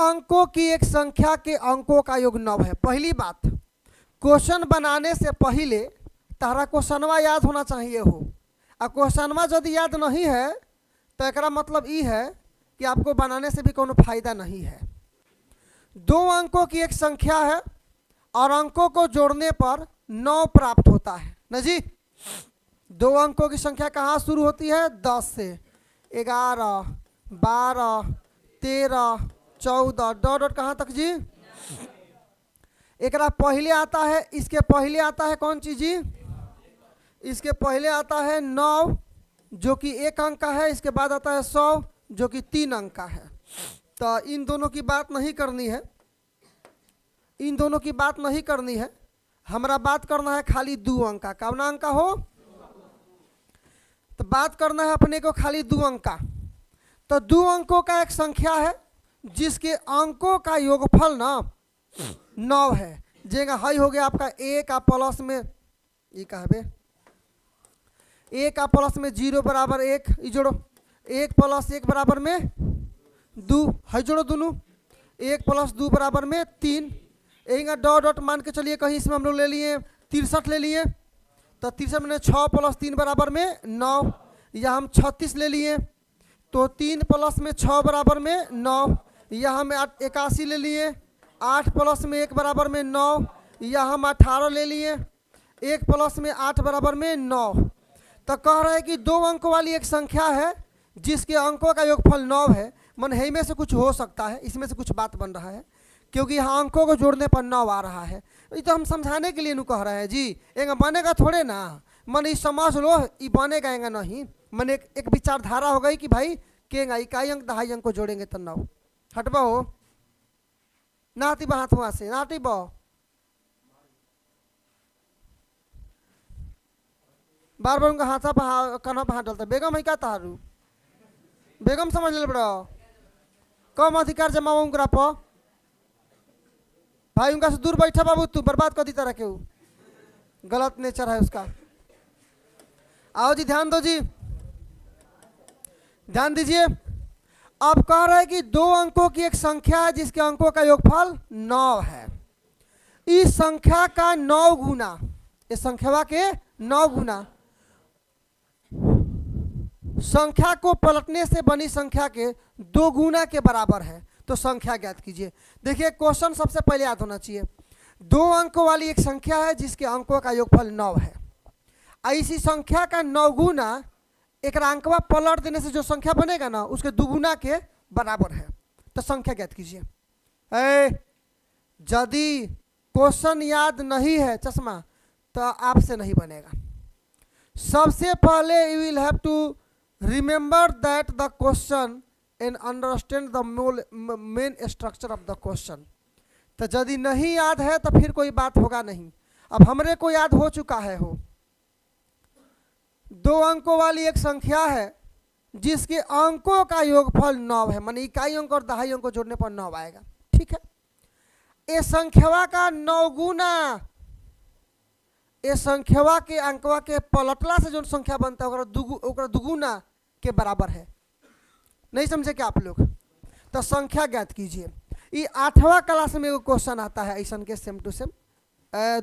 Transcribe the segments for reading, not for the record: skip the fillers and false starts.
अंकों की एक संख्या के अंकों का योग 9 है। पहली बात, क्वेश्चन बनाने से पहले तारा क्वेश्चनवा याद होना चाहिए हो, और क्वेश्चनवा यदि याद नहीं है तो एकरा मतलब ये है कि आपको बनाने से भी कोनो फायदा नहीं है। 2 अंकों की एक संख्या है और अंकों को जोड़ने पर 9 प्राप्त होता है ना जी। 2 अंकों की संख्या कहाँ शुरू होती है? 10 से। 11, 12, 13, 14 डॉट कहाँ तक जी? एकरा पहले आता है, इसके पहले आता है कौन चीज जी? इसके पहले आता है 9 जो कि 1 अंक का है, इसके बाद आता है 100 जो कि 3 अंक का है। तो इन दोनों की बात नहीं करनी है, इन दोनों की बात नहीं करनी है, हमारा बात करना है खाली 2 अंक का। कौन अंक का हो? तो बात करना है अपने को खाली 2 अंक का। तो 2 अंकों का एक संख्या है जिसके अंकों का योगफल ना 9 है। जेगा हाई हो गया आपका 1 का प्लस में ये कहबे 1 का प्लस में 0 बराबर 1, ये जोड़ो 1 प्लस 1 बराबर में 2, हाई जोड़ो दोनों 1 प्लस 2 बराबर में 3। एक डॉट मान के चलिए, कहीं इसमें हम लोग ले लिए 63 ले लिए, तो 63 में 6 प्लस 3 बराबर में 9, या हम 36 ले लिए तो 3 प्लस में 6 बराबर में 9, या हम 81 ले लिए 8 प्लस में 1 बराबर में 9, या हम 18 ले लिए 1 प्लस में 8 बराबर में 9। तो कह रहे हैं कि 2 अंकों वाली एक संख्या है जिसके अंकों का योगफल 9 है। मन है में से कुछ हो सकता है, इसमें से कुछ बात बन रहा है क्योंकि यहाँ अंकों को जोड़ने पर 9 आ रहा है। ये तो हम समझाने के लिए नु कह रहे हैं जी, एक बनेगा थोड़े ना, मन ये समझ लो ये बनेगा नहीं। मन एक विचारधारा हो गई कि भाई केगा इकाई अंक दहाई अंक को जोड़ेंगे तो 9। हटबा हो नाती बा हाथ वहां से नाती बा बार बार उनका हाथा कन्हा पर हाथ डालता। बेगम है क्या तारू? बेगम समझ ले बड़ा, कम अधिकार जमाओ उनका पर भाई, उनका से दूर बैठा बाबू, तू बर्बाद कर दी तरह के, गलत नेचर है उसका। आओ जी ध्यान दो जी, ध्यान दीजिए। अब कह रहे हैं कि 2 अंकों की एक संख्या है जिसके अंकों का योगफल 9 है। इस संख्या का 9 गुना, इस संख्या के 9 गुना संख्या को पलटने से बनी संख्या के 2 गुना के बराबर है। तो संख्या ज्ञात कीजिए। देखिए क्वेश्चन सबसे पहले याद होना चाहिए, 2 अंकों वाली एक संख्या है जिसके अंकों का योगफल 9 है। ऐसी संख्या का 9 गुना एक अंकवा पलट देने से जो संख्या बनेगा ना उसके 2 गुना के बराबर है। तो संख्या ज्ञात कीजिए। यदि क्वेश्चन याद नहीं है चश्मा तो आपसे नहीं बनेगा। सबसे पहले you will have to remember that the question and understand the main structure of the question. तो यदि नहीं याद है तो फिर कोई बात होगा नहीं। अब हमरे को याद हो चुका है हो, 2 अंकों वाली एक संख्या है जिसके अंकों का योगफल 9 है, माने इकाई अंक और दहाई अंक को जोड़ने पर 9 आएगा। ठीक है। इस संख्या का 9 गुना इस संख्या के अंकवा के पलटला से जो संख्या बनता है ओकरा दुगुना के बराबर है। नहीं समझे क्या आप लोग? तो संख्या ज्ञात कीजिए। ये 8वां क्लास में एक क्वेश्चन आता है ऐसा के सेम टू सेम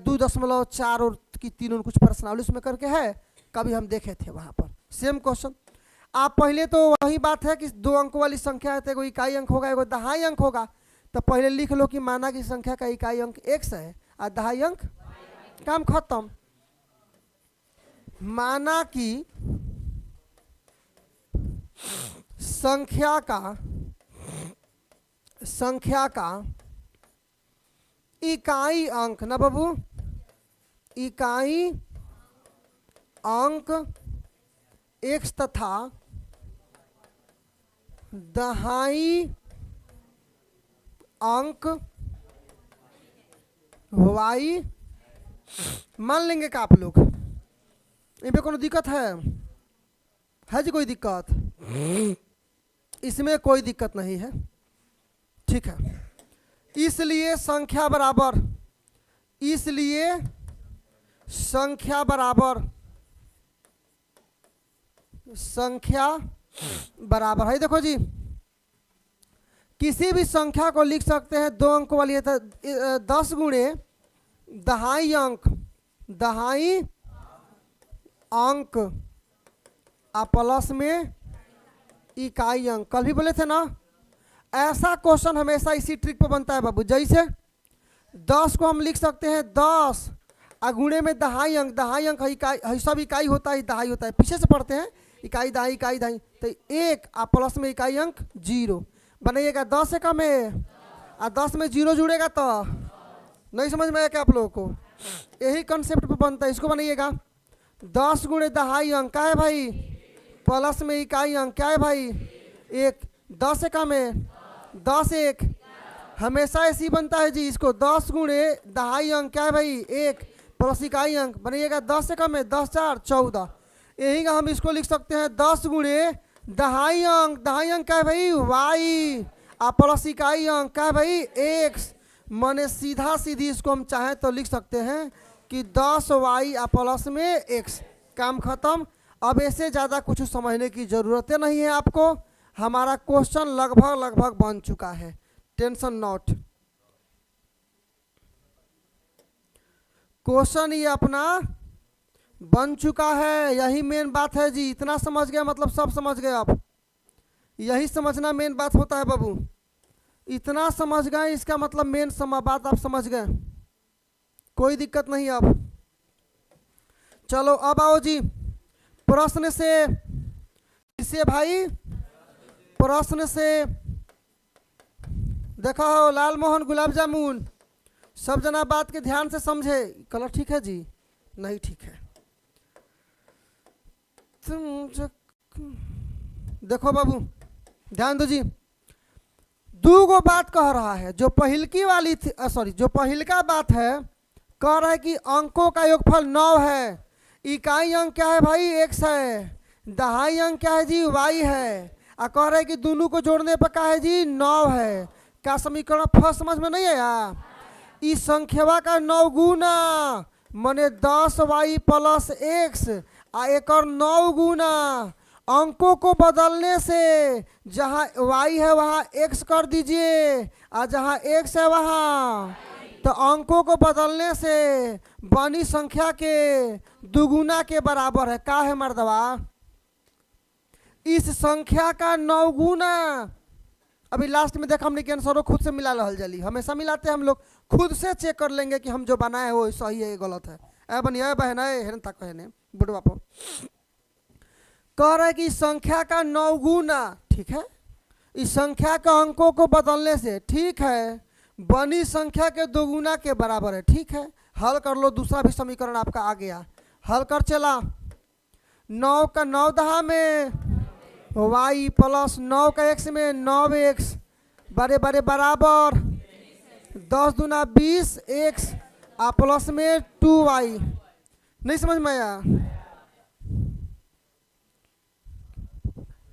2.4 और की 3 और कुछ प्रश्नावली उसमें करके है, कभी हम देखे थे वहां पर सेम क्वेश्चन। आप पहले तो वही बात है कि 2 अंकों वाली संख्या है तो एगो इकाई अंक होगा एगो दहाई अंक होगा। तो पहले लिख लो कि माना की संख्या का इकाई अंक x है और दहाई अंक, काम खत्म। माना कि संख्या का इकाई अंक ना बाबू, इकाई अंक x तथा दहाई अंक y मान लेंगे का आप लोग? इनमें कोनो दिक्कत है जी? कोई दिक्कत? इसमें कोई दिक्कत नहीं है। ठीक है। इसलिए संख्या बराबर है। देखो जी किसी भी संख्या को लिख सकते हैं 2 अंक वाली है, तो 10 गुणे दहाई अंक, दहाई अंक प्लस में इकाई अंक। कल भी बोले थे ना, ऐसा क्वेश्चन हमेशा इसी ट्रिक पे बनता है बाबू। जैसे 10 को हम लिख सकते हैं 10 गुणे में दहाई अंक, दहाई अंक इकाई, सब इकाई होता है, दहाई होता है, पीछे से पढ़ते हैं इकाई दहाई इकाई दहाई, तो 1 प्लस में इकाई अंक 0 बनाइएगा। 10 से कम है 10 में 0 जुड़ेगा तो नहीं समझ में आया क्या आप लोगों को? यही कंसेप्ट पे बनता है। इसको बनाइएगा 10 गुणे दहाई अंक क्या है भाई, प्लस में इकाई अंक क्या है भाई 1। 10 से कम है 10 1, हमेशा ऐसे ही बनता है जी। इसको 10 गुणे दहाई अंक क्या है भाई 1 प्लस इकाई अंक बनाइएगा। 10 से कम है 10 4 14, यही का हम इसको लिख सकते हैं 10 गुणे दहाई अंक, दहाई अंक क्या है भाई वाई प्लस इकाई अंक क्या है भाई x। माने सीधा सीधी इसको हम चाहें तो लिख सकते हैं कि 10y प्लस में x, काम खत्म। अब ऐसे ज़्यादा कुछ समझने की ज़रूरत नहीं है आपको, हमारा क्वेश्चन लगभग बन चुका है, टेंशन नॉट। क्वेश्चन ये अपना बन चुका है, यही मेन बात है जी। इतना समझ गया मतलब सब समझ गए आप, यही समझना मेन बात होता है बाबू। इतना समझ गए इसका मतलब मेन बात आप समझ गए, कोई दिक्कत नहीं। अब चलो अब आओ जी प्रश्न से, इसे भाई प्रश्न से देखा हो लाल मोहन गुलाब जामुन, सब जना बात के ध्यान से समझे। कलर ठीक है जी? नहीं ठीक है। देखो बाबू ध्यान दो जी, दो गो बात कह रहा है। जो पहिलकी वाली थी सॉरी, जो पहिलका बात है कह रहा है कि अंकों का योगफल 9 है, इकाई अंक क्या है भाई x है, दहाई अंक क्या है जी y है, और कह रहा है कि दोनों को जोड़ने पर क्या है जी 9 है। क्या समीकरण फर्स्ट समझ में नहीं आया? इस संख्या का 9 गुना माने 10y प्लस x, एक और 9 गुना अंकों को बदलने से जहाँ y है वहाँ x कर दीजिए, और जहाँ x है वहाँ, तो अंकों को बदलने से बनी संख्या के दुगुना के बराबर है। क्या है मर्दवा? इस संख्या का 9 गुना। अभी लास्ट में देखा हमने कि आंसरों खुद से मिला रहल जली, हमेशा मिलाते हैं हम लोग, खुद से चेक कर लेंगे कि हम जो बनाए वो सही है गलत है। ए बनिया बहन है तक है बुढ़वा पर कह रहा है कि संख्या का 9 गुना, ठीक है, इस संख्या का अंकों को बदलने से, ठीक है, बनी संख्या के दोगुना के बराबर है, ठीक है। हल कर लो, दूसरा भी समीकरण आपका आ गया, हल कर चला। 9 का 9 दहा में y प्लस 9 का x में 9x बड़े बड़े बराबर 10 दूना 20x प्लस में 2y। नहीं समझ में आया?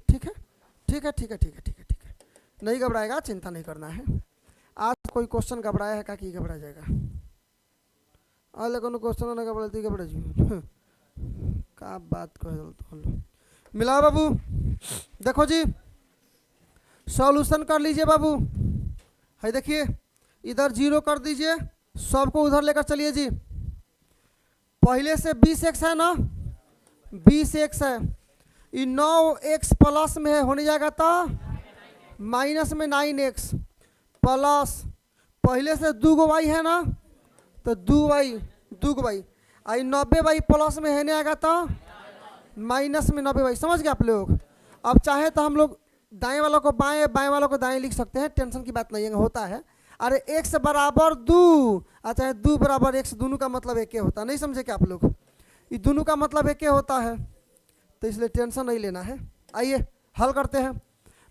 ठीक है ठीक है ठीक है ठीक है ठीक है ठीक है, नहीं घबराएगा, चिंता नहीं करना है। आज कोई क्वेश्चन घबराया है का कि घबरा जाएगा? लेकिन क्वेश्चन ना घबराती घबरा जी का बात कह मिला बाबू। देखो जी सॉल्यूशन कर लीजिए बाबू, है देखिए इधर 0 कर दीजिए, सबको उधर लेकर चलिए जी। पहले से 20x है ना, 20x है, ये 9x प्लस में है, होने जाएगा तो माइनस में 9x प्लस, पहले से 2y है ना, तो 2y आई 90y प्लस में है नहीं आएगा तो माइनस में 90y। समझ गए आप लोग? अब चाहे तो हम लोग दाएं वालों को बाएं, बाएं वालों को दाएं लिख सकते हैं, टेंशन की बात नहीं है, होता है। अरे x बराबर 2, अच्छा 2 बराबर x, दोनों का मतलब एक होता है। नहीं समझे क्या आप लोग? ये दोनों का मतलब एक होता है, तो इसलिए टेंशन नहीं लेना है। आइए हल करते हैं।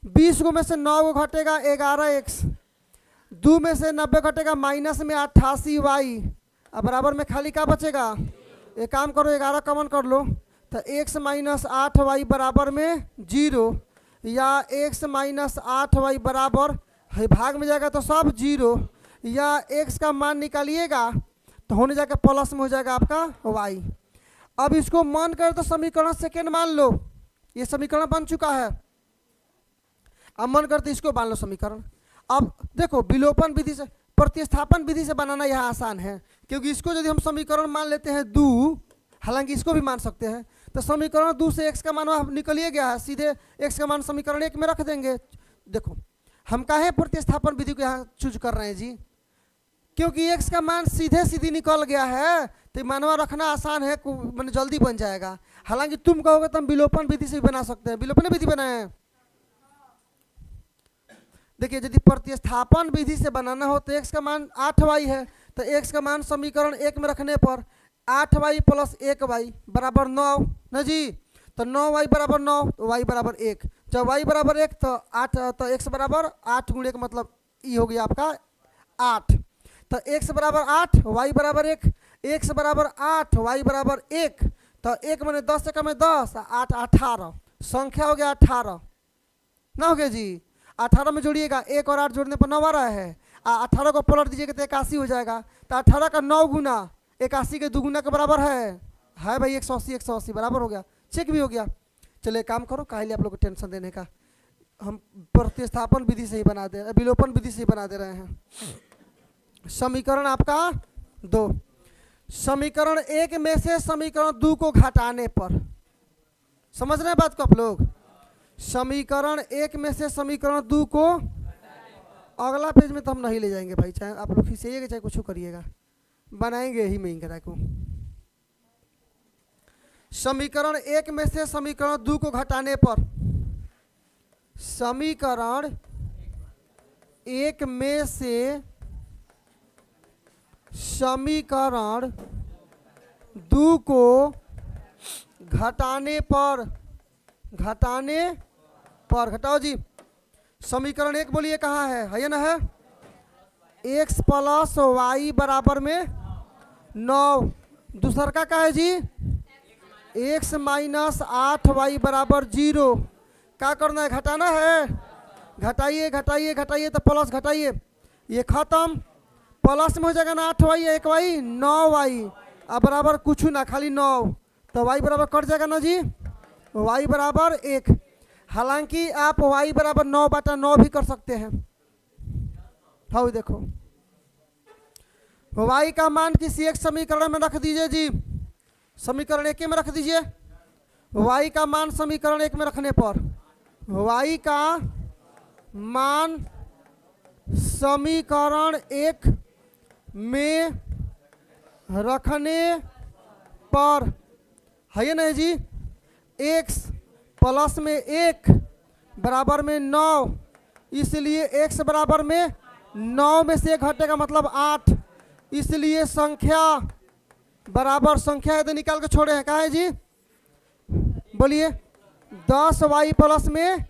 20 को में से 9 को घटेगा 11x, 2 में से 90 घटेगा माइनस में 88y, अब बराबर में खाली क्या बचेगा? एक काम करो 11 कॉमन कर लो, तो x माइनस 8y बराबर में 0, या x माइनस 8y बराबर है भाग में जाएगा तो सब 0, या x का मान निकालिएगा तो होने जाएगा प्लस में हो जाएगा आपका y। अब इसको मन कर तो समीकरण सेकेंड मान लो, ये समीकरण बन चुका है। अब मन करते इसको मान लो समीकरण, अब देखो विलोपन विधि से, प्रतिस्थापन विधि से बनाना यहाँ आसान है, क्योंकि इसको यदि हम समीकरण मान लेते हैं 2, हालांकि इसको भी मान सकते हैं, तो समीकरण 2 से x का मान वहाँ निकलिए गया है, सीधे x का मान समीकरण 1 में रख देंगे। देखो हम काहे प्रतिस्थापन विधि को यहाँ चूज कर रहे हैं जी, क्योंकि x का मान सीधे सीधी निकल गया है, तो मानवा रखना आसान है, मैंने जल्दी बन जाएगा। हालांकि तुम कहोगे तो हम विलोपन विधि से भी बना सकते हैं, विलोपन विधि बनाए हैं। देखिए यदि प्रतिस्थापन विधि से बनाना हो तो x का मान 8y है, तो x का मान समीकरण 1 में रखने पर 8y प्लस 1y बराबर 9 ना जी, तो 9y बराबर 9, तो y बराबर 1। जब y बराबर 1 तो 8, तो x बराबर 8 गुणे का मतलब ये हो गया आपका 8, तो x बराबर 8 y बराबर 1, x बराबर 8 y बराबर 1, तो 1 मैंने 10 से कम है 10, 8 18, संख्या हो गया 18 ना हो गया जी। 18 में जोड़िएगा 1 और 8 जोड़ने पर 9 आ रहा है, 18 को पलट दीजिएगा तो 81 हो जाएगा, तो 18 का 9 गुना 81 के 2 गुना के बराबर है भाई 180, 180 बराबर हो गया, चेक भी हो गया। चलिए काम करो, काहे लिए आप लोग को टेंशन देने का, हम प्रतिस्थापन विधि से ही बना दे, विलोपन विधि से ही बना दे रहे हैं। समीकरण आपका 2, समीकरण 1 में से समीकरण 2 को घटाने पर, समझ रहे हैं बात को आप लोग, समीकरण 1 में से समीकरण 2 को, अगला पेज में तो हम नहीं ले जाएंगे भाई, चाहे आप लोग खींचिएगा चाहे कुछ करिएगा, बनाएंगे ही में करा को। समीकरण 1 में से समीकरण 2 को घटाने पर, समीकरण 1 में से समीकरण 2 को घटाने पर, घटाओ जी, समीकरण 1 बोलिए कहाँ है ना, है x प्लस वाई बराबर में 9, दूसर का क्या है जी x माइनस 8y बराबर 0, क्या करना है, घटाना है, घटाइए घटाइए घटाइए, तो प्लस घटाइए, ये खत्म, प्लस में हो जाएगा ना 8y 1y 9y, अब बराबर कुछ ना खाली 9, तो y बराबर कट जाएगा ना जी, y बराबर 1। हालांकि आप y बराबर 9/9 भी कर सकते हैं, हाँ देखो y का मान किसी एक समीकरण में रख दीजिए जी, समीकरण 1 में रख दीजिए, y का मान समीकरण 1 में रखने पर, y का मान समीकरण 1 में रखने पर है ना जी, x प्लस में 1 बराबर में 9, इसलिए x बराबर में 9 में से 1 घटेगा मतलब 8, इसलिए संख्या बराबर संख्या यदि निकाल के छोड़े हैं, कहा है जी बोलिए 10y प्लस में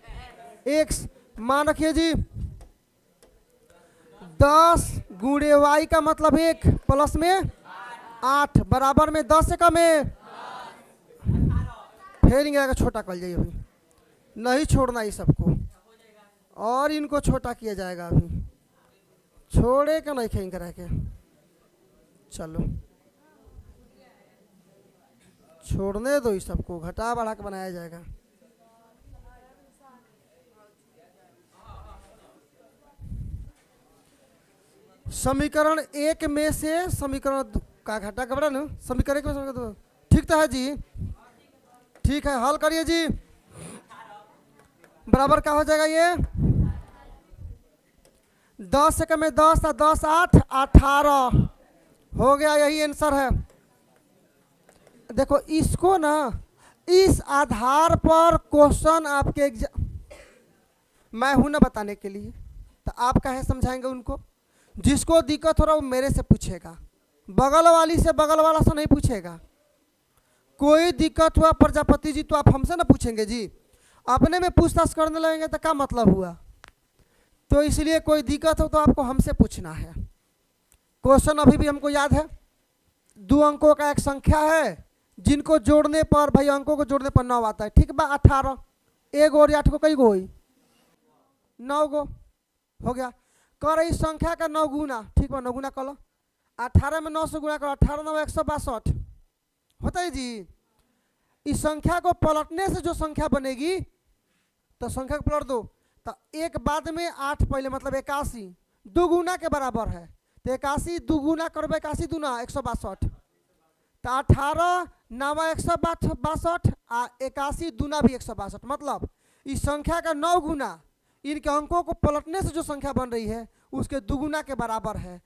x, मान रखिए जी 10 गुणे y का मतलब 1 प्लस में 8 बराबर में 10 से कम है, फिर इनका छोटा कर जाइए, अभी नहीं छोड़ना ये सबको, और इनको छोटा किया जाएगा, अभी छोड़े का नहीं खेल करा के, चलो छोड़ने दो, इस सबको घटा बढ़ा के बनाया जाएगा। समीकरण 1 में से समीकरण का घटा कबड़ा न, समीकरण 1 में समीकरण 2, ठीक तो है जी, ठीक है, हल करिए जी, बराबर क्या हो जाएगा, ये 10 से कम है 10, 10 8 18 हो गया, यही आंसर है। देखो इसको ना, इस आधार पर क्वेश्चन आपके एग्जाम, मैं हूं ना बताने के लिए, तो आप कहे समझाएंगे उनको, जिसको दिक्कत हो रहा वो मेरे से पूछेगा, बगल वाली से बगल वाला से नहीं पूछेगा। कोई दिक्कत हुआ प्रजापति जी तो आप हमसे ना पूछेंगे जी, अपने में पूछताछ करने लगेंगे तो क्या मतलब हुआ, तो इसलिए कोई दिक्कत हो तो आपको हमसे पूछना है। क्वेश्चन अभी भी हमको याद है, 2 अंकों का एक संख्या है जिनको जोड़ने पर, भाई अंकों को जोड़ने पर 9 आता है, ठीक बा 18, 1 और 8 को कई गो हुई 9 गो हो गया, कर इस संख्या का 9 गुना, ठीक बा 9 गुना कर लो, 18 में 9 से गुना करो, 18 9 162 होता है जी। इस संख्या को पलटने से जो संख्या बनेगी, तो संख्या को पलट दो, तो एक बाद में 8 पहले मतलब 81 दुगुना के बराबर है। तो 81 दुगुना करबे 81 दूना 162, तो 18 नवा 162 आ 81 दूना भी 162, मतलब इस संख्या का 9 गुना इनके अंकों को पलटने से जो संख्या बन रही है उसके दुगुना के बराबर है।